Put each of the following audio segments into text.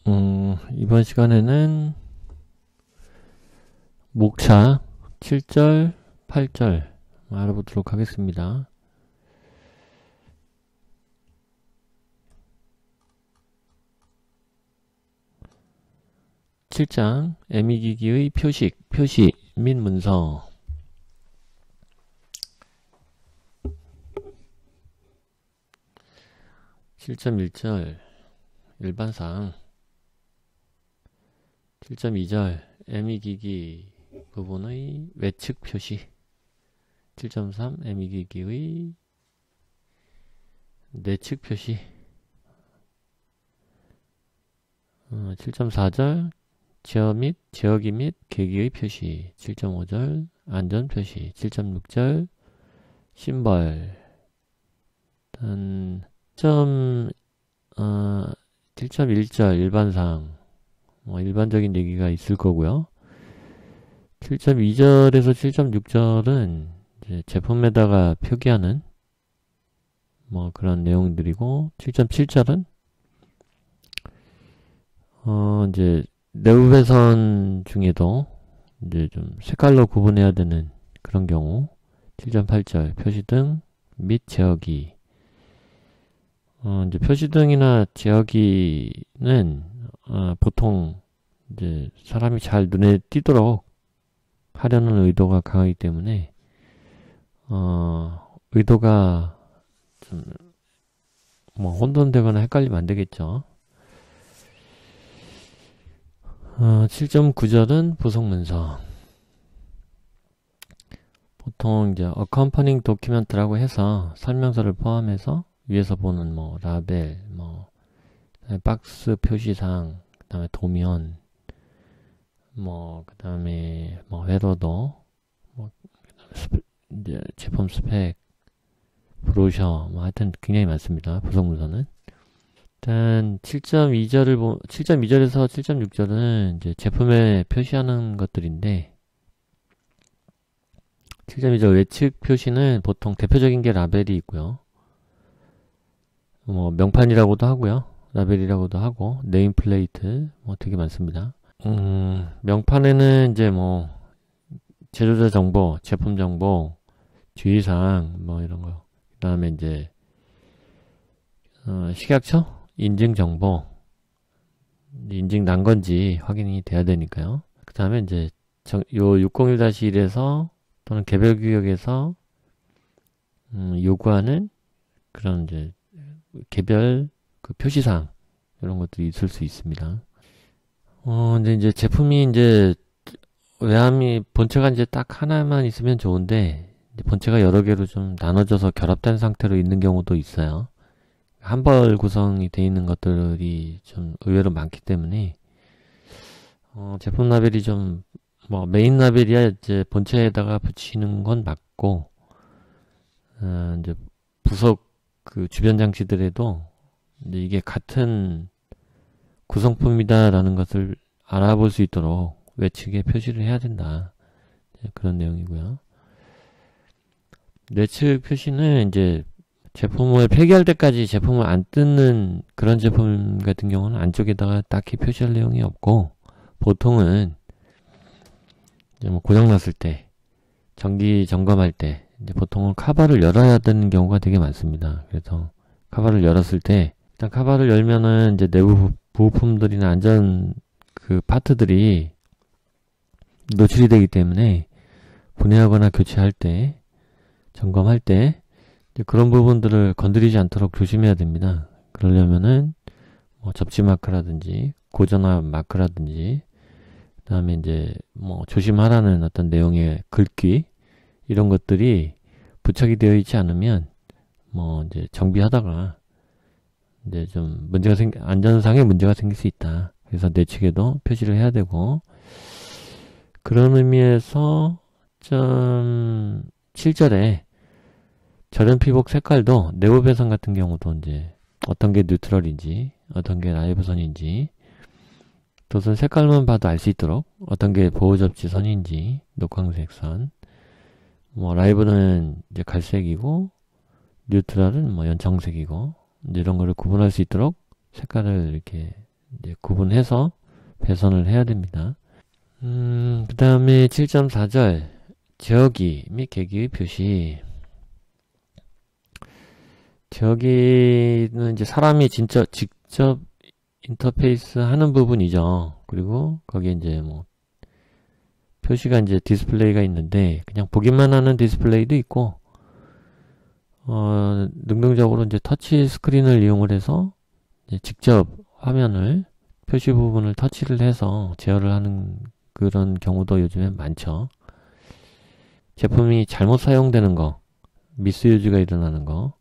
이번 시간에는 목차 7절, 8절 알아보도록 하겠습니다. (7장) 애미기기의 표식, 표시 및 문서. (7.1절) 일반사항. 7.2절 애미기기 부분의 외측 표시. 7.3 애미기기의 내측 표시. 7.4절 제어기 및 계기의 표시. 7.5절 안전 표시. 7.6절 심벌. 7.1절 일반사항. 일반적인 얘기가 있을 거고요. 7.2절에서 7.6절은 이제 제품에다가 표기하는 그런 내용들이고, 7.7절은 이제 내부 배선 중에도 이제 좀 색깔로 구분해야 되는 그런 경우. 7.8절 표시등 및 제어기. 이제 표시등이나 제어기는 보통 이제 사람이 잘 눈에 띄도록 하려는 의도가 강하기 때문에 의도가 좀 혼돈되거나 헷갈리면 안 되겠죠. 7.9절은 부속문서. 보통 이제 accompanying document라고 해서 설명서를 포함해서 위에서 보는 라벨, 박스 표시상, 그 다음에 도면, 그 다음에 회로도, 이제 제품 스펙, 브로셔, 하여튼 굉장히 많습니다. 부속문서는. 일단 7.2절에서 7.6절은 이제 제품에 표시하는 것들인데, 7.2절 외측 표시는 보통 대표적인 게 라벨이 있고요. 명판이라고도 하고요. 라벨이라고도 하고, 네임플레이트, 되게 많습니다. 명판에는 이제 제조자 정보, 제품 정보, 주의사항, 이런 거. 그 다음에 이제, 식약처? 인증 정보. 인증 난 건지 확인이 돼야 되니까요. 그 다음에 이제, 요 601-1에서 또는 개별 구역에서, 요구하는 그런 이제, 개별 그 표시사항. 이런 것들이 있을 수 있습니다. 근데 이제 제품이 이제, 외함이, 본체가 이제 딱 하나만 있으면 좋은데, 본체가 여러 개로 좀 나눠져서 결합된 상태로 있는 경우도 있어요. 한 벌 구성이 되어 있는 것들이 좀 의외로 많기 때문에, 제품 라벨이 좀, 메인 라벨이야 이제 본체에다가 붙이는 건 맞고, 이제 부속 그 주변 장치들에도 이제 이게 같은 구성품이다라는 것을 알아볼 수 있도록 외측에 표시를 해야 된다. 그런 내용이고요. 내측 표시는 이제 제품을 폐기할 때까지 제품을 안 뜯는 그런 제품 같은 경우는 안쪽에다가 딱히 표시할 내용이 없고, 보통은 이제 고장났을 때, 정기 점검할 때, 이제 보통은 카바를 열어야 되는 경우가 되게 많습니다. 그래서 카바를 열었을 때, 일단 카바를 열면은 이제 내부 부품들이나 안전 그 파트들이 노출이 되기 때문에 분해하거나 교체할 때, 점검할 때 그런 부분들을 건드리지 않도록 조심해야 됩니다. 그러려면은 접지 마크라든지 고전압 마크라든지, 그 다음에 이제 조심하라는 어떤 내용의 글귀, 이런 것들이 부착이 되어 있지 않으면 이제 정비하다가 이제 좀 안전상의 문제가 생길 수 있다. 그래서 내측에도 표시를 해야 되고, 그런 의미에서 7절에 절연 피복 색깔도 내부 배선 같은 경우도 이제 어떤 게 뉴트럴인지, 어떤 게 라이브 선인지, 도선 색깔만 봐도 알 수 있도록 어떤 게 보호 접지 선인지, 녹황색 선, 라이브는 이제 갈색이고, 뉴트럴은 연청색이고, 이제 이런 거를 구분할 수 있도록 색깔을 이렇게 이제 구분해서 배선을 해야 됩니다. 그 다음에 7.4절 저기 및 계기의 표시. 저기는 이제 사람이 진짜 직접 인터페이스 하는 부분이죠. 그리고 거기에 이제 뭐 표시가 이제 디스플레이가 있는데 그냥 보기만 하는 디스플레이도 있고 능동적으로 이제 터치 스크린을 이용을 해서 이제 직접 화면을 표시 부분을 터치를 해서 제어를 하는 그런 경우도 요즘에 많죠. 제품이 잘못 사용되는 거, 미스유즈가 일어나는 거,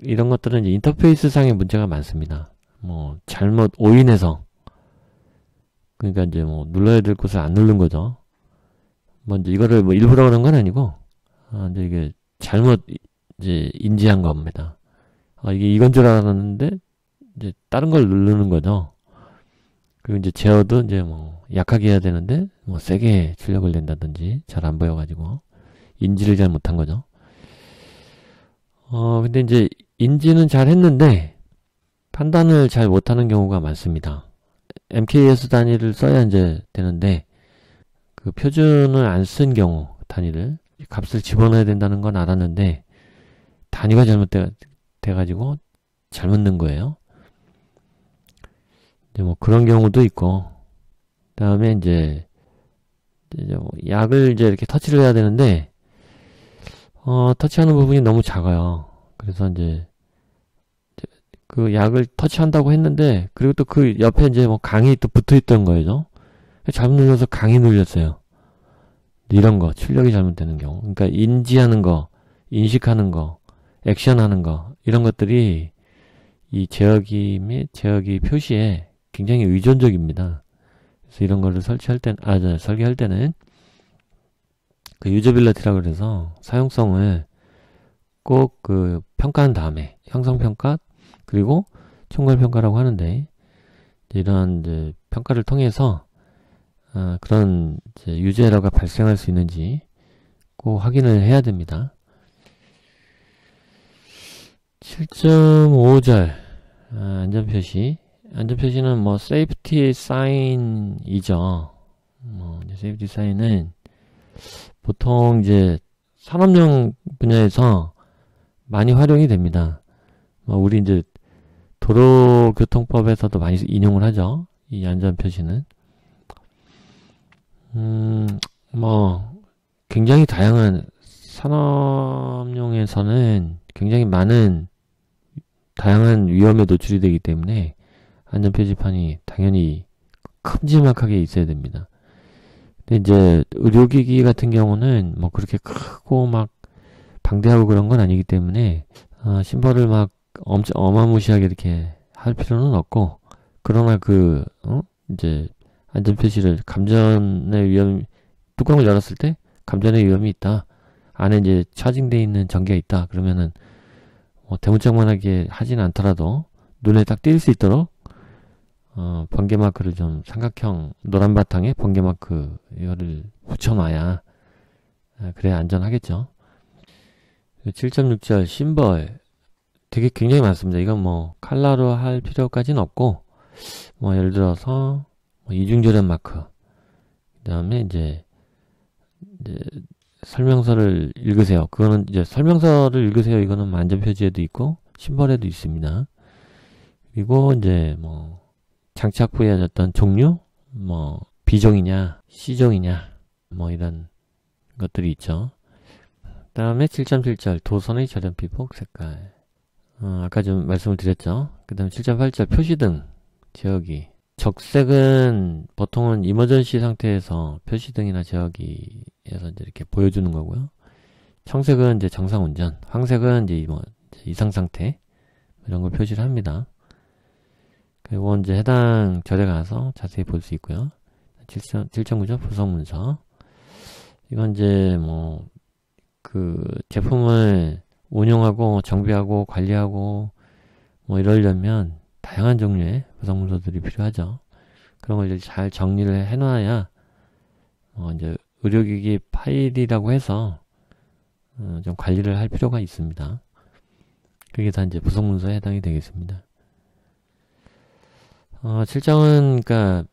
이런 것들은 이제 인터페이스 상의 문제가 많습니다. 뭐 잘못 오인해서, 그러니까 이제 뭐 눌러야 될 곳을 안 누른 거죠. 뭐 이제 이거를 뭐 일부러 그런 건 아니고, 이제 이게 잘못 이제 인지한 겁니다. 이게 이건 줄 알았는데 이제 다른 걸 누르는 거죠. 그리고 이제 제어도 이제 뭐 약하게 해야 되는데 뭐 세게 출력을 낸다든지 잘 안 보여가지고 인지를 잘 못한 거죠. 근데 이제 인지는 잘 했는데 판단을 잘 못하는 경우가 많습니다. MKS 단위를 써야 이제 되는데 그 표준을 안 쓴 경우 단위를 값을 집어넣어야 된다는 건 알았는데 단위가 잘못돼가지고 잘못 넣은 거예요. 이제 뭐 그런 경우도 있고, 그 다음에 이제 뭐 약을 이제 이렇게 터치를 해야 되는데, 터치하는 부분이 너무 작아요. 그래서 이제 그 약을 터치한다고 했는데, 그리고 또 그 옆에 이제 뭐 강이 또 붙어 있던 거죠. 잘못 눌러서 강이 눌렸어요. 이런 거, 출력이 잘못되는 경우. 그러니까 인지하는 거, 인식하는 거, 액션하는 거, 이런 것들이 이 제어기 및 제어기 표시에 굉장히 의존적입니다. 그래서 이런 거를 설치할 땐, 설계할 때는 그 유저빌리티라고 그래서 사용성을 꼭 그 평가한 다음에 형성평가 그리고 총괄평가라고 하는데 이러한 이제 평가를 통해서 그런 이제 유저 에러가 발생할 수 있는지 꼭 확인을 해야 됩니다. 7.5절 안전표시. 안전표시는 뭐 세이프티 사인이죠. 세이프티 사인은 보통 이제 산업용 분야에서 많이 활용이 됩니다. 우리 이제 도로교통법에서도 많이 인용을 하죠. 이 안전표시는. 굉장히 다양한 산업용에서는 굉장히 많은 다양한 위험에 노출이 되기 때문에 안전표지판이 당연히 큼지막하게 있어야 됩니다. 근데 이제 의료기기 같은 경우는 뭐 그렇게 크고 막 방대하고 그런 건 아니기 때문에 심벌을 막 엄청 어마무시하게 이렇게 할 필요는 없고, 그러나 이제 안전표시를 감전의 위험, 뚜껑을 열었을 때 감전의 위험이 있다, 안에 이제 차징되어 있는 전기가 있다 그러면은 대문짝만하게 하진 않더라도 눈에 딱 띌 수 있도록 번개마크를 좀 삼각형 노란 바탕에 번개마크 이거를 붙여놔야 그래야 안전하겠죠. 7.6절 심벌 되게 굉장히 많습니다. 이건 뭐 칼라로 할 필요까지는 없고, 뭐 예를 들어서 이중절연 마크, 그 다음에 이제 설명서를 읽으세요. 그거는 이제 설명서를 읽으세요. 이거는 안전표지에도 있고 심벌에도 있습니다. 그리고 이제 뭐 장착 후에 어떤 종류, 뭐 B종이냐 C종이냐 뭐 이런 것들이 있죠. 그 다음에 7.7절 도선의 절연 피복 색깔. 아까 좀 말씀을 드렸죠. 그 다음에 7.8절 표시등 제어기. 적색은 보통은 이머전시 상태에서 표시등이나 제어기에서 이제 이렇게 보여주는 거고요. 청색은 이제 정상 운전, 황색은 이제 뭐 이상 상태 이런 걸 표시를 합니다. 그리고 이제 해당 절에 가서 자세히 볼 수 있고요. 7.9절 부속 문서. 이건 이제 뭐 그 제품을 운용하고 정비하고 관리하고 뭐 이러려면 다양한 종류의 부속 문서들이 필요하죠. 그런 걸 이제 잘 정리를 해놔야 이제 의료기기 파일이라고 해서 좀 관리를 할 필요가 있습니다. 그게 다 이제 부속 문서에 해당이 되겠습니다. 실장은, 그니까,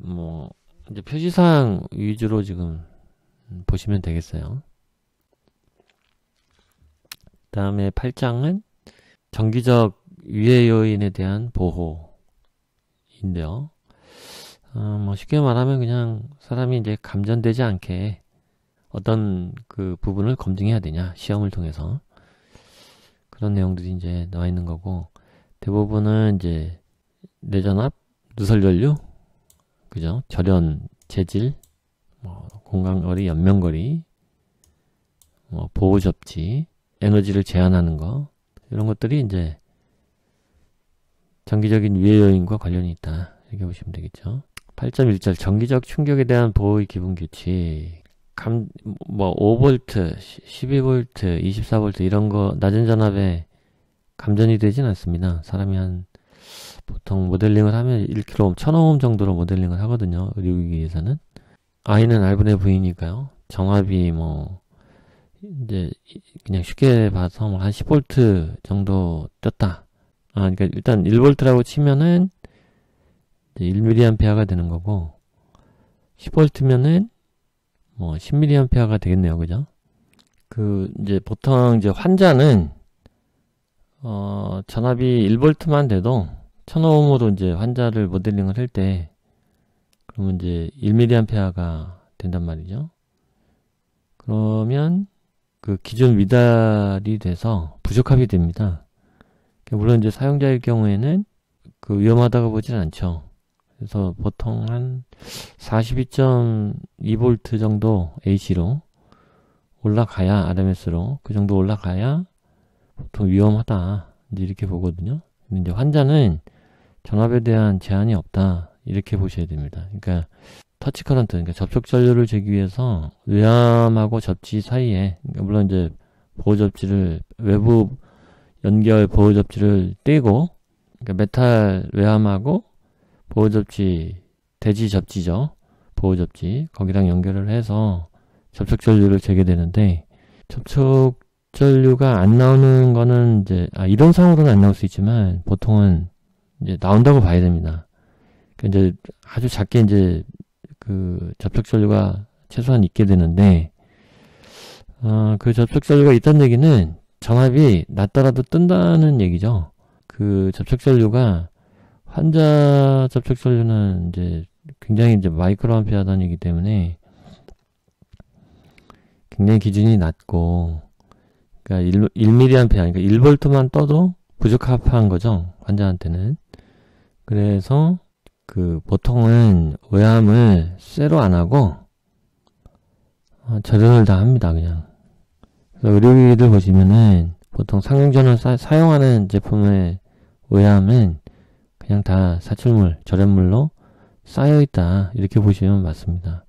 이제 표시사항 위주로 지금 보시면 되겠어요. 그 다음에 8장은 정기적 유해 요인에 대한 보호인데요. 쉽게 말하면 그냥 사람이 이제 감전되지 않게 어떤 그 부분을 검증해야 되냐, 시험을 통해서. 그런 내용들이 이제 나와 있는 거고, 대부분은 이제 내전압, 누설전류, 그죠? 절연, 재질, 공간거리, 연면거리, 보호접지, 에너지를 제한하는 거, 이런 것들이 이제 정기적인 유해 요인과 관련이 있다. 이렇게 보시면 되겠죠. 8.1절 정기적 충격에 대한 보호의 기본 규칙. 5V, 12V, 24V 이런 거 낮은 전압에 감전이 되진 않습니다. 사람이 보통 모델링을 하면 1kΩ, 1000오hm 정도로 모델링을 하거든요. 의료기기에서는. I는 R분의 V니까요. 정압이 이제 그냥 쉽게 봐서 한 10V 정도 떴다. 그러니까 일단 1V라고 치면은 1mA가 되는 거고, 10V면은 10mA가 되겠네요. 그죠? 이제 보통 이제 환자는 전압이 1V만 돼도 1000ohm으로 이제 환자를 모델링을 할 때 그러면 이제 1mA가 된단 말이죠. 그러면 그 기준 미달이 돼서 부적합이 됩니다. 물론 이제 사용자일 경우에는 위험하다고 보진 않죠. 그래서 보통 한 42.2V 정도 AC로 올라가야, RMS로 그 정도 올라가야 보통 위험하다, 이제 이렇게 보거든요. 근데 이제 환자는 전압에 대한 제한이 없다, 이렇게 보셔야 됩니다. 그러니까 터치 커런트, 그러니까 접촉 전류를 재기 위해서 외암하고 접지 사이에, 그러니까 물론 이제 보호 접지를, 외부 연결 보호 접지를 떼고, 그러니까 메탈 외암하고 보호 접지, 대지 접지죠. 보호 접지, 거기랑 연결을 해서 접촉 전류를 재게 되는데, 접촉 전류가 안 나오는 거는 이제, 이론상으로는 안 나올 수 있지만, 보통은 이제 나온다고 봐야 됩니다. 그러니까 이제 아주 작게 이제 접촉 전류가 최소한 있게 되는데, 그 접촉 전류가 있다는 얘기는 전압이 낮더라도 뜬다는 얘기죠. 그 접촉 전류가, 환자 접촉 전류는 이제 굉장히 이제 마이크로 암페어 단위이기 때문에 굉장히 기준이 낮고, 그러니까 1mA, 그러니까 1V만 떠도 부적합한 거죠, 환자한테는. 그래서 보통은 외암을 쇠로 안 하고 절연을 다 합니다, 그냥. 그래서 의료기기들 보시면은 보통 상용전을 사용하는 제품의 외암은 그냥 다 사출물, 절연물로 쌓여있다, 이렇게 보시면 맞습니다.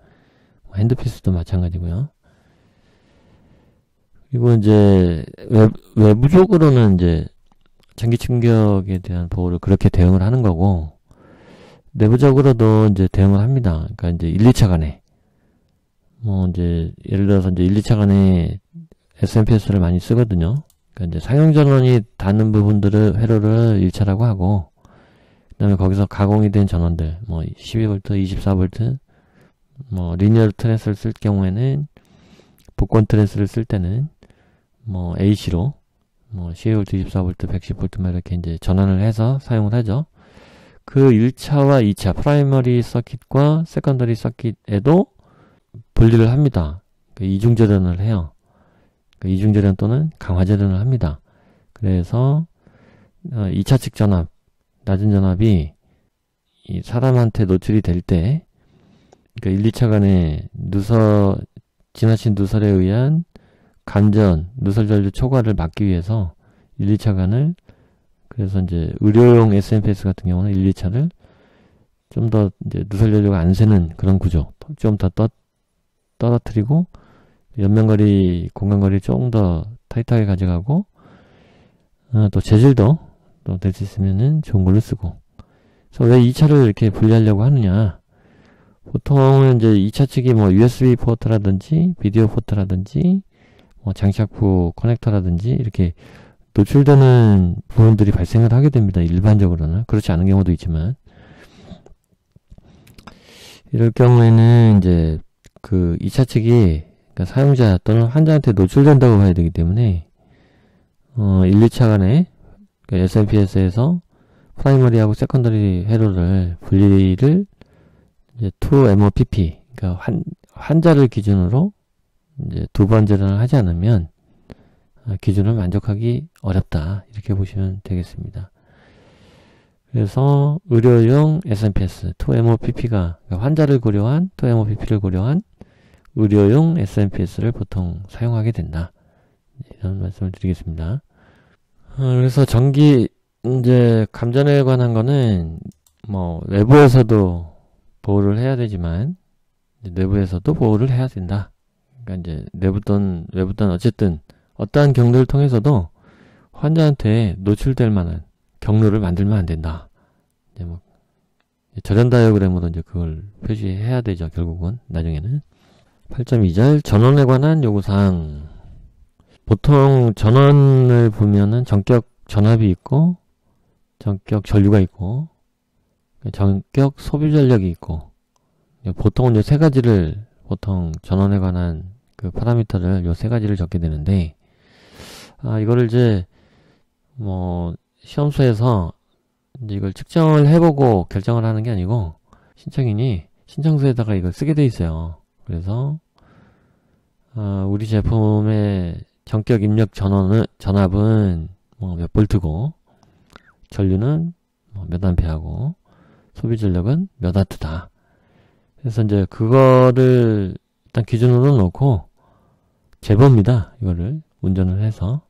핸드피스도 마찬가지고요. 그리고 이제 외부적으로는 이제 전기 충격에 대한 보호를 그렇게 대응을 하는 거고, 내부적으로도 이제 대응을 합니다. 그러니까 이제 1, 2차 간에 이제 예를 들어서 이제 1, 2차 간에 SMPS를 많이 쓰거든요. 그러니까 이제 상용 전원이 닿는 부분들을 회로를 1차라고 하고, 그다음에 거기서 가공이 된 전원들 12V, 24V, 리니어 트랜스를 쓸 경우에는, 복권 트랜스를 쓸 때는 AC로 12V, 24V, 110V 이렇게 이제 전환을 해서 사용을 하죠. 그 1차와 2차 프라이머리 서킷과 세컨더리 서킷에도 분리를 합니다. 이중절연을 해요. 이중절연 또는 강화절연을 합니다. 그래서 2차 측 전압, 낮은 전압이 이 사람한테 노출이 될 때, 그러니까 1, 2차 간의 지나친 누설에 의한 감전, 누설전류 초과를 막기 위해서 1, 2차 간을, 그래서 이제 의료용 SMPS 같은 경우는 1, 2차를 좀 더 이제 누설전류가 안 새는 그런 구조, 좀 더 떨어뜨리고 연면거리, 공간거리 조금 더 타이트하게 가져가고, 또 재질도 또 될 수 있으면은 좋은 걸로 쓰고. 그래서 왜 2차를 이렇게 분리하려고 하느냐? 보통은 이제 2차 측이 USB 포트라든지 비디오 포트라든지 장착부 커넥터라든지 이렇게 노출되는 부분들이 발생을 하게 됩니다. 일반적으로는. 그렇지 않은 경우도 있지만. 이럴 경우에는 이제 그 2차 측이 그러니까 사용자 또는 환자한테 노출된다고 봐야 되기 때문에 1, 2차 간에 그러니까 SMPS에서 프라이머리하고 세컨더리 회로를 분리를 이제 2MOPP 그러니까 환자를 기준으로 이제 두 번 재단을 하지 않으면 기준을 만족하기 어렵다 이렇게 보시면 되겠습니다. 그래서 의료용 SMPS 2MOPP가 그러니까 환자를 고려한 2MOPP를 고려한 의료용 SMPS를 보통 사용하게 된다. 이런 말씀을 드리겠습니다. 그래서 전기 이제 감전에 관한 거는 뭐 외부에서도 보호를 해야 되지만 내부에서도 보호를 해야 된다. 그러니까 이제 내부든 외부든 어쨌든 어떠한 경로를 통해서도 환자한테 노출될 만한 경로를 만들면 안 된다. 이제 뭐 절연 다이어그램으로 이제 그걸 표시해야 되죠. 결국은 나중에는 8.2절 전원에 관한 요구사항. 보통 전원을 보면은 전격 전압이 있고 전격 전류가 있고 전격 소비 전력이 있고 보통은 이 세 가지를 보통 전원에 관한 그 파라미터를 요 세 가지를 적게 되는데 이거를 이제 뭐 시험소에서 이제 이걸 측정을 해보고 결정을 하는 게 아니고 신청인이 신청서에다가 이걸 쓰게 돼 있어요. 그래서 우리 제품의 전격 입력 전압은 뭐 몇 볼트고 전류는 뭐 몇 암페어고 소비 전력은 몇 와트다. 그래서 이제 그거를 일단 기준으로 놓고 재봅니다. 이거를 운전을 해서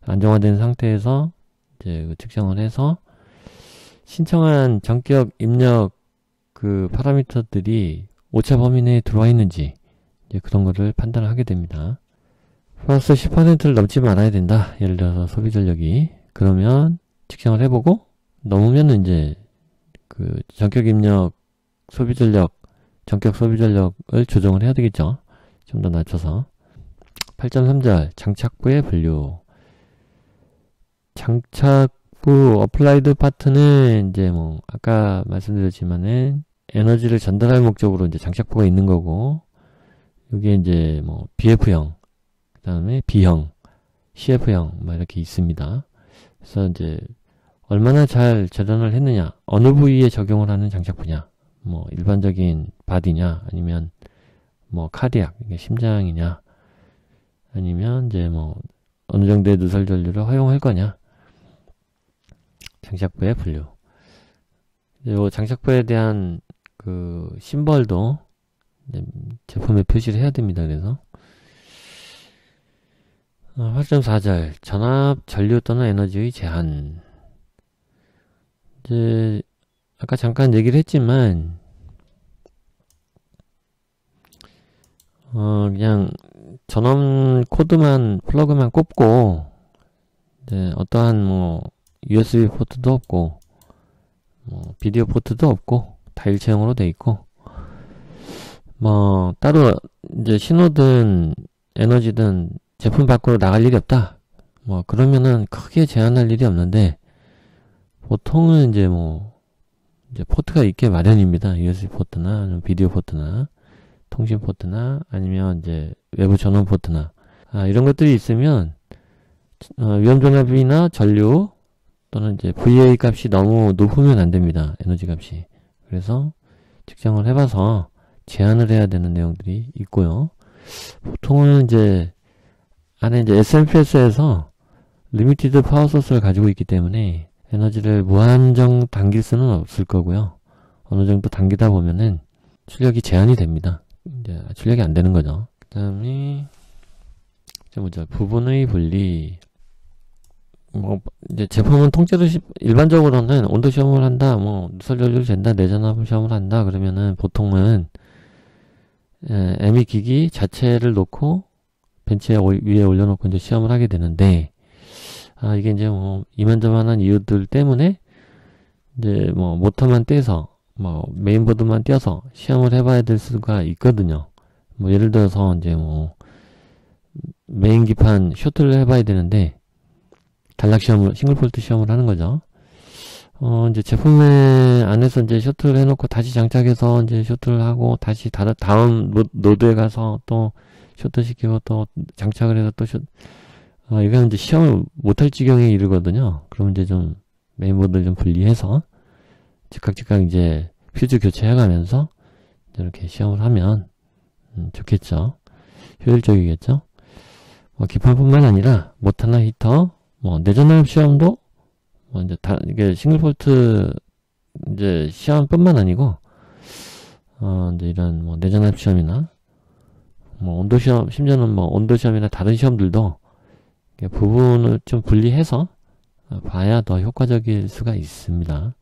안정화된 상태에서 이제 측정을 해서 신청한 전격 입력 그 파라미터들이 오차 범위 내에 들어와 있는지 이제 그런 거를 판단을 하게 됩니다. 플러스 10%를 넘지 말아야 된다. 예를 들어서 소비 전력이 그러면 측정을 해보고 넘으면 이제 그 전격 입력 소비 전력 전격 소비 전력을 조정을 해야 되겠죠. 좀 더 낮춰서 8.3절 장착부의 분류. 장착부 어플라이드 파트는 이제 뭐 아까 말씀드렸지만은 에너지를 전달할 목적으로 이제 장착부가 있는 거고 여기에 이제 뭐 BF형 그 다음에 B형 CF형 뭐 이렇게 있습니다. 그래서 이제 얼마나 잘 재단을 했느냐 어느 부위에 적용을 하는 장착부냐 뭐 일반적인 바디냐 아니면 뭐 카디악 심장이냐 아니면 이제 뭐 어느 정도의 누설 전류를 허용할 거냐 장착부의 분류. 요 장착부에 대한 그 심벌도 제품에 표시를 해야 됩니다. 그래서 8.4절 전압 전류 또는 에너지의 제한. 이제 아까 잠깐 얘기를 했지만 그냥 전원 코드만 플러그만 꼽고 이제 어떠한 뭐 USB 포트도 없고 뭐 비디오 포트도 없고 다 일체형으로 돼 있고 뭐 따로 이제 신호든 에너지든 제품 밖으로 나갈 일이 없다. 뭐 그러면은 크게 제한할 일이 없는데 보통은 이제 뭐 이제 포트가 있게 마련입니다. USB 포트나 비디오 포트나 통신 포트나 아니면 이제 외부 전원 포트나 이런 것들이 있으면 위험 전압이나 전류 또는 이제 VA 값이 너무 높으면 안 됩니다. 에너지 값이. 그래서 측정을 해봐서 제한을 해야 되는 내용들이 있고요. 보통은 이제 안에 이제 SMPS에서 리미티드 파워 소스를 가지고 있기 때문에 에너지를 무한정 당길 수는 없을 거고요. 어느 정도 당기다 보면은 출력이 제한이 됩니다. 이제 출력이 안 되는 거죠. 그 다음에 부분의 분리. 뭐 이제 제품은 통째로 일반적으로는 온도 시험을 한다, 뭐 누설 전류를 잰다, 내전압 시험을 한다 그러면은 보통은 ME 기기 자체를 놓고 벤치에 위에 올려놓고 이제 시험을 하게 되는데 이게 이제 뭐 이만저만한 이유들 때문에 이제 뭐 모터만 떼서 뭐 메인보드만 떼서 시험을 해봐야 될 수가 있거든요. 뭐 예를 들어서 이제 뭐 메인 기판 쇼트를 해봐야 되는데 단락 시험을 싱글폴트 시험을 하는 거죠. 이제 제품에 안에서 이제 셔틀을 해놓고 다시 장착해서 이제 셔틀을 하고 다시 다음 노드에 가서 또 셔틀 시키고 또 장착을 해서 또 이건 이제 시험을 못할 지경에 이르거든요. 그럼 이제 좀 메인보드를 좀 분리해서 즉각 이제 퓨즈 교체해가면서 이렇게 시험을 하면 좋겠죠. 효율적이겠죠. 기판뿐만 아니라 모타나 히터, 내전압 시험도 이제 이게 싱글폴트 이제 시험뿐만 아니고 이제 이런 내전압 시험이나 온도 시험, 심지어는 온도 시험이나 다른 시험들도 부분을 좀 분리해서 봐야 더 효과적일 수가 있습니다.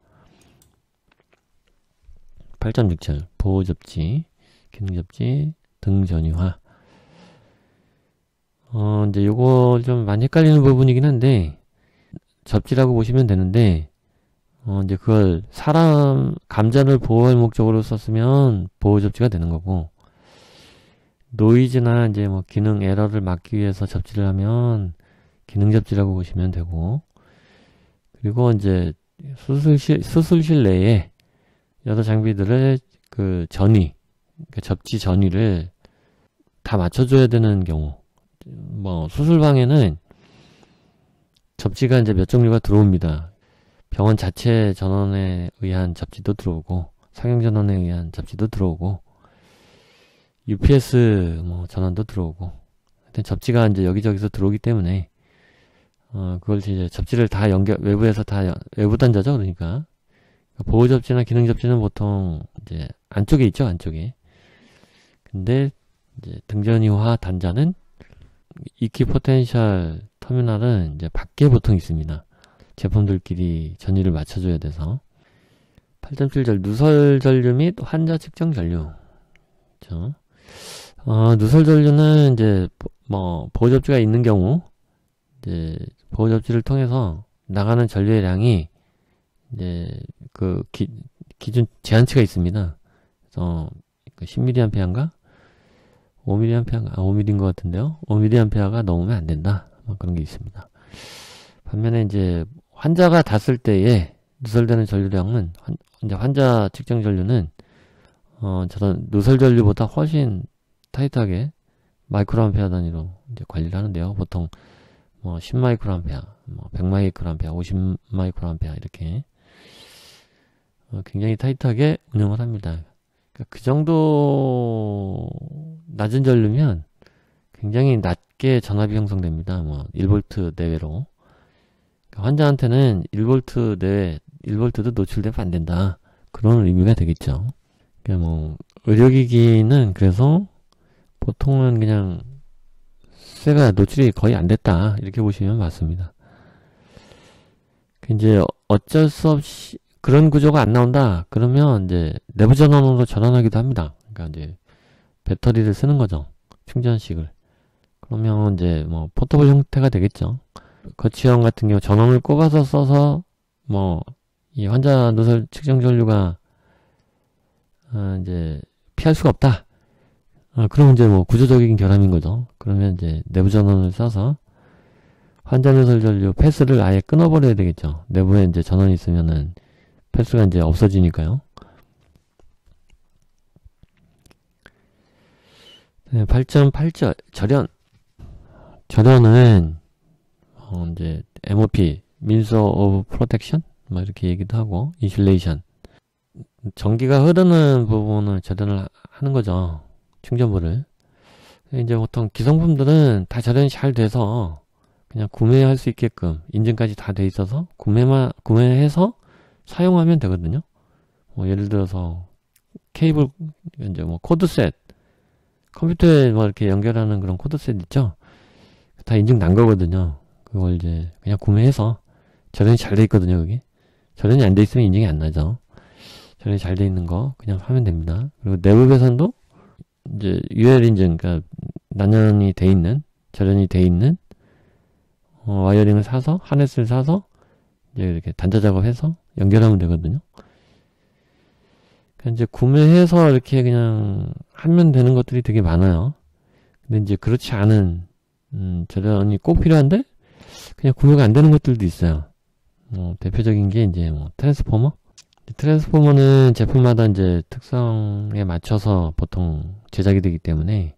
8.67 보호 접지, 기능 접지, 등 전이화. 이제 요거 좀 많이 헷갈리는 부분이긴 한데, 접지라고 보시면 되는데, 이제 그걸 감자를 보호할 목적으로 썼으면 보호 접지가 되는 거고, 노이즈나 이제 기능 에러를 막기 위해서 접지를 하면 기능 접지라고 보시면 되고, 그리고 이제 수술실 내에 여러 장비들의 그 접지 전위를 다 맞춰줘야 되는 경우, 수술방에는 접지가 이제 몇 종류가 들어옵니다. 병원 자체 전원에 의한 접지도 들어오고, 상용 전원에 의한 접지도 들어오고, UPS 전원도 들어오고, 하여튼 접지가 이제 여기저기서 들어오기 때문에, 그걸 이제 접지를 다 외부에서 다 외부 단자죠. 그러니까 보호 접지나 기능 접지는 보통 이제 안쪽에 있죠, 안쪽에. 근데 이제 등전이화 단자는 이키 포텐셜 터미널은 이제 밖에 보통 있습니다. 제품들끼리 전위를 맞춰줘야 돼서. 8.7절 누설 전류 및 환자 측정 전류. 그렇죠? 누설 전류는 이제 보호 접지가 있는 경우 이제 보호 접지를 통해서 나가는 전류의 양이 이제 그 기준 제한치가 있습니다. 그래서 10mA인가 5mA인가 5mA인 것 같은데요. 5mA가 넘으면 안 된다. 그런 게 있습니다. 반면에 이제 환자가 닿았을 때에 누설되는 전류량은 이제 환자 측정 전류는 저런 누설 전류보다 훨씬 타이트하게 마이크로암페어 단위로 이제 관리를 하는데요. 보통 10마이크로암페어, 100마이크로암페어, 50마이크로암페어 이렇게 굉장히 타이트하게 운영을 합니다. 그러니까 그 정도 낮은 전류면 굉장히 낮게 전압이 형성됩니다. 1V 내외로. 그러니까 환자한테는 1V 내외, 1V도 노출되면 안 된다. 그런 의미가 되겠죠. 그러니까 의료기기는 그래서 보통은 그냥 쇠가 노출이 거의 안 됐다. 이렇게 보시면 맞습니다. 이제 어쩔 수 없이 그런 구조가 안 나온다. 그러면 이제 내부 전원으로 전환하기도 합니다. 그러니까 이제 배터리를 쓰는 거죠. 충전식을. 그러면 이제 포터블 형태가 되겠죠. 거치형 같은 경우 전원을 꼽아서 써서 이 환자 누설 측정 전류가 이제 피할 수가 없다. 그럼 이제 구조적인 결함인 거죠. 그러면 이제 내부 전원을 써서 환자 누설 전류 패스를 아예 끊어버려야 되겠죠. 내부에 이제 전원이 있으면은 패스가 이제 없어지니까요. 네, 8.8절 절연. 절연은 이제 MOP, Means of Protection 이렇게 얘기도 하고, 인슐레이션. 전기가 흐르는 부분을 절연을 하는 거죠. 충전부를. 이제 보통 기성품들은 다 절연이 잘 돼서 그냥 구매할 수 있게끔 인증까지 다 돼 있어서 구매해서 사용하면 되거든요. 예를 들어서 케이블 이제 코드셋, 컴퓨터에 이렇게 연결하는 그런 코드셋 있죠. 다 인증 난 거거든요. 그걸 이제 그냥 구매해서 절연이 잘 돼 있거든요. 그게 절연이 안 돼 있으면 인증이 안 나죠. 절연이 잘 돼 있는 거 그냥 하면 됩니다. 그리고 내부 배선도 이제 UL 인증, 그러니까 난연이 돼 있는, 절연이 돼 있는 와이어링을 사서, 하네스를 사서 이제 이렇게 단자 작업해서 연결하면 되거든요. 그러니까 이제 구매해서 이렇게 그냥 하면 되는 것들이 되게 많아요. 근데 이제 그렇지 않은 절연이 꼭 필요한데 그냥 구매가 안 되는 것들도 있어요. 대표적인 게 이제 트랜스포머. 트랜스포머는 제품마다 이제 특성에 맞춰서 보통 제작이 되기 때문에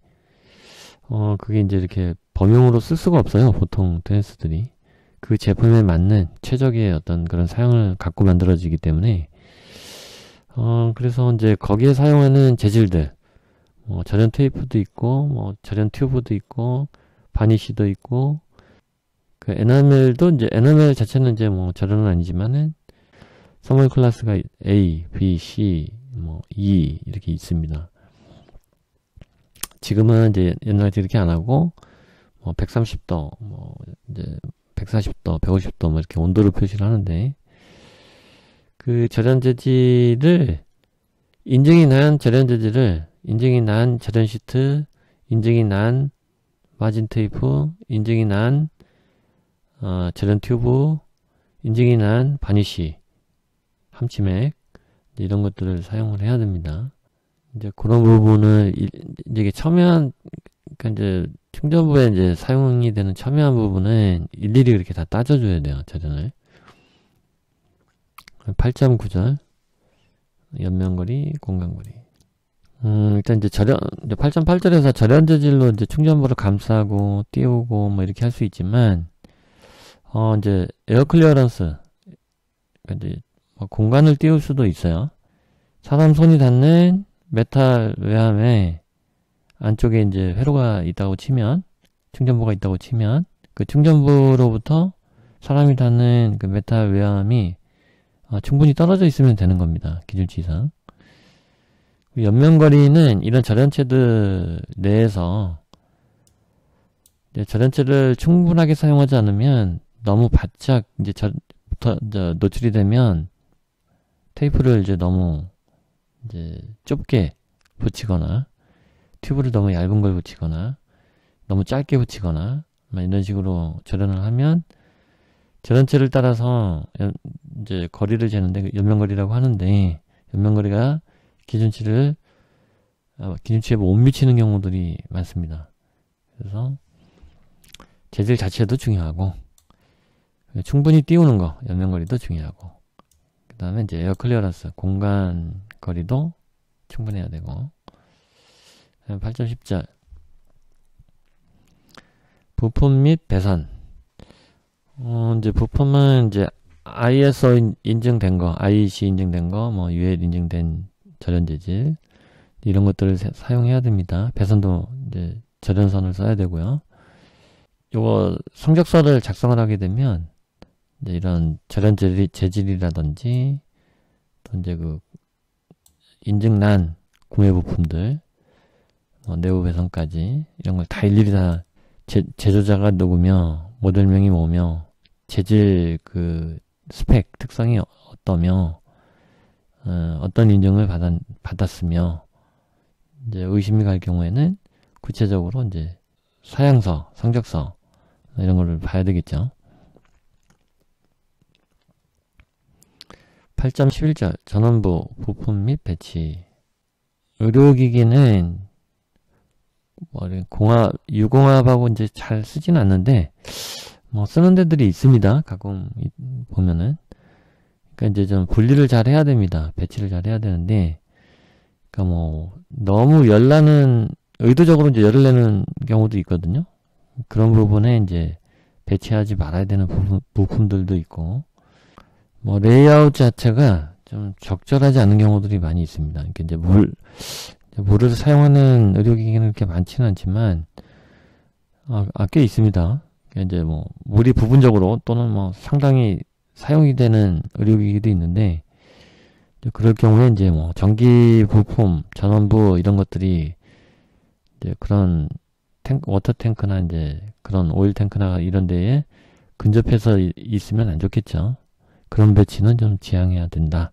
그게 이제 이렇게 범용으로 쓸 수가 없어요. 보통 트랜스들이 그 제품에 맞는 최적의 어떤 그런 사용을 갖고 만들어지기 때문에 그래서 이제 거기에 사용하는 재질들 절연 테이프도 있고 절연 튜브도 있고 바니쉬도 있고 그 에나멜도 이제 에나멜 자체는 이제 절연은 아니지만은 선물 클래스가 A, B, C, E 이렇게 있습니다. 지금은 이제 옛날에 이렇게 안 하고 130도, 이제 140도, 150도 이렇게 온도를 표시를 하는데 그 절연 재질을 인증이 난 절연 재질을 인증이 난 절연 시트, 인증이 난 마진 테이프, 인증이 난 절연 튜브, 인증이 난 바니쉬, 함치맥 이런 것들을 사용을 해야 됩니다. 이제 그런 부분을 이게 첨예한 그러니까 이제 충전부에 이제 사용이 되는 첨예한 부분은 일일이 그렇게 다 따져줘야 돼요. 절연을 8.9절 연면거리, 공간거리. 일단 이제 이제 8.8절에서 절연 재질로 이제 충전부를 감싸고 띄우고 이렇게 할 수 있지만 이제 에어 클리어런스 그러니까 이제 공간을 띄울 수도 있어요. 사람 손이 닿는 메탈 외함에 안쪽에 이제 회로가 있다고 치면 충전부가 있다고 치면 그 충전부로부터 사람이 닿는 그 메탈 외함이 충분히 떨어져 있으면 되는 겁니다. 기준치 이상. 연면거리는 이런 절연체들 내에서 절연체를 충분하게 사용하지 않으면 너무 바짝 이제 노출이 되면 테이프를 이제 너무 이제 좁게 붙이거나 튜브를 너무 얇은 걸 붙이거나 너무 짧게 붙이거나 이런 식으로 절연을 하면 절연체를 따라서 이제 거리를 재는데 연면거리라고 하는데 연면거리가 기준치에 못 미치는 경우들이 많습니다. 그래서 재질 자체도 중요하고 충분히 띄우는 거 연면거리도 중요하고 그 다음에 이제 에어 클리어런스 공간 거리도 충분해야 되고 8.10절 부품 및 배선 이제 부품은 이제 ISO 인증된 거, IEC 인증된 거, UL 인증된 절연 재질 이런 것들을 사용해야 됩니다. 배선도 이제 절연선을 써야 되고요. 요거 성적서를 작성을 하게 되면 이제 이런 절연 재질이라든지 또 이제 그 인증난 구매 부품들 내부 배선까지 이런 걸 다 일일이 다 제조자가 누구며 모델명이 뭐며 재질 그 스펙 특성이 어떠며 어떤 인증을 받았으며 이제 의심이 갈 경우에는 구체적으로 이제 사양서, 성적서 이런 거를 봐야 되겠죠. 8.11절 전원부 부품 및 배치 의료기기는 유공합하고 이제 잘 쓰진 않는데 쓰는 데들이 있습니다. 가끔 보면은 그러니까 이제 좀 분리를 잘 해야 됩니다. 배치를 잘 해야 되는데 그러니까 너무 의도적으로 이제 열을 내는 경우도 있거든요. 그런 부분에 이제 배치하지 말아야 되는 부품들도 있고 레이아웃 자체가 좀 적절하지 않은 경우들이 많이 있습니다. 그러니까 이제 물을 사용하는 의료기기는 그렇게 많지는 않지만 꽤 있습니다. 그러니까 이제 물이 부분적으로 또는 상당히 사용이 되는 의료기기도 있는데 그럴 경우에 이제 전기 부품, 전원부 이런 것들이 이제 그런 워터 탱크나 이제 그런 오일 탱크나 이런 데에 근접해서 있으면 안 좋겠죠. 그런 배치는 좀 지양해야 된다.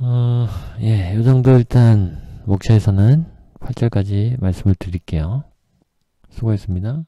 요 정도 일단 목차에서는 8절까지 말씀을 드릴게요. 수고했습니다.